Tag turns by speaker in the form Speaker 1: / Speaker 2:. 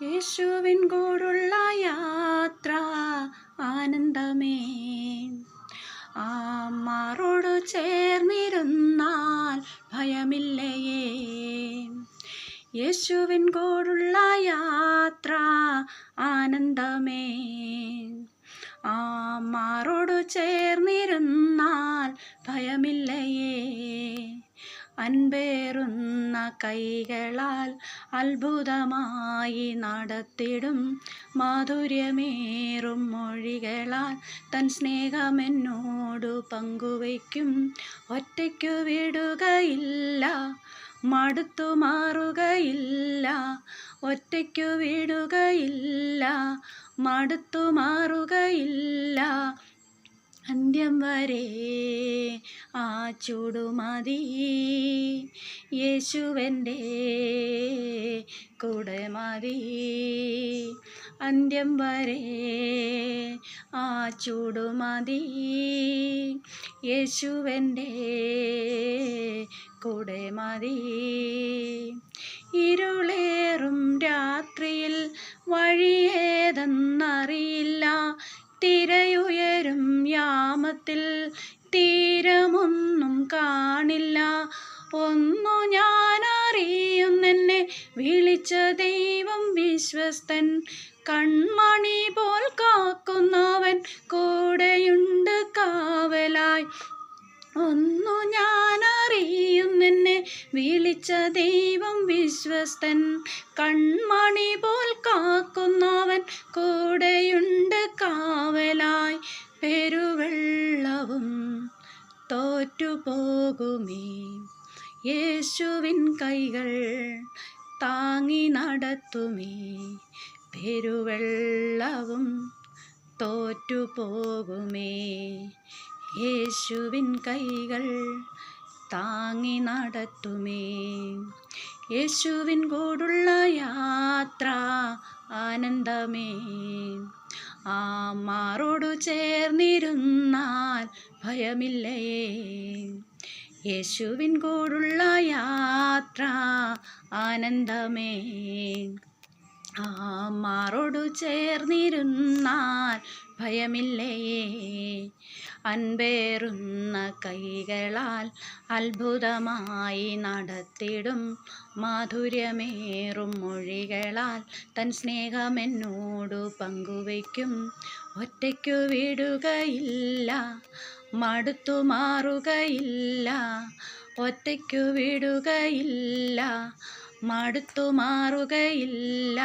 Speaker 1: യേശുവിൻ കൂടുള്ള യാത്ര ആനന്ദമേ. മാറോടു ചേർന്നിരുന്നാൽ ഭയമില്ലയേ. യേശുവിൻ കൂടുള്ള യാത്ര ആനന്ദമേ. മാറോടു ചേർന്നിരുന്നാൽ ഭയമില്ലയേ. അൻപേറുന്ന കൈകളാൽ അത്ഭുതമായി നടത്തിടും മാധുര്യമേറും മൊഴികളാൽ തൻ സ്നേഹമെന്നോടു പങ്കുവയ്ക്കും. ഒറ്റയ്ക്കു വിടുകയില്ല, മടുത്തു മാറുകയില്ല. ഒറ്റയ്ക്കു വിടുകയില്ല, മടുത്തു മാറുകയില്ല. അന്ത്യം വരെ ആ ചൂടുമതി, യേശുവെൻ്റെ കൂടെ മതി. അന്ത്യം വരെ ആ ചൂടുമതി, യേശുവെൻ്റെ കൂടെ മതി. ഇരുളേറും രാത്രിയിൽ വഴിയേതെന്നറിയില്ല. തിരയുയരും യാമത്തിൽ തീരമൊന്നും കാണില്ല. ഒന്നു ഞാനറിയുന്നെന്നെ വിളിച്ച ദൈവം വിശ്വസ്തൻ. കൺമണി പോൽ കാക്കുന്നവൻ കൂടെയുണ്ട് കാവലായി. ഒന്നു ഞാനറിയുന്നെന്നെ വിളിച്ച ദൈവം വിശ്വസ്തൻ. കൺമണി പോൽ കാക്കുന്നവൻ കൂടെയുണ്ട് കാവലായി. പെരുവെള്ളവും തോറ്റുപോകുമേ, യേശുവിൻ കൈകൾ താങ്ങി നടത്തുമേ. പെരുവെള്ളവും തോറ്റുപോകുമേ, യേശുവിൻ കൈകൾ താങ്ങി നടത്തുമേ. യേശുവിൻ കൂടുള്ള യാത്ര ആനന്ദമേ. മാറോടു ചേർന്നിരുന്നാൽ ഭയമില്ലയേ. യേശുവിൻ കൂടുള്ള യാത്ര ആനന്ദമേ. മാറോടു ചേർന്നിരുന്നാൽ ഭയമില്ലയേ. അൻപേറുന്ന കൈകളാൽ അത്ഭുതമായി നടത്തിടും മാധുര്യമേറും മൊഴികളാൽ തൻ സ്നേഹമെന്നോടു പങ്കുവയ്ക്കും. ഒറ്റയ്ക്കു വിടുകയില്ല, മടുത്തു മാറുകയില്ല. ഒറ്റയ്ക്കു വിടുകയില്ല, മടുത്തു മാറുകയില്ല.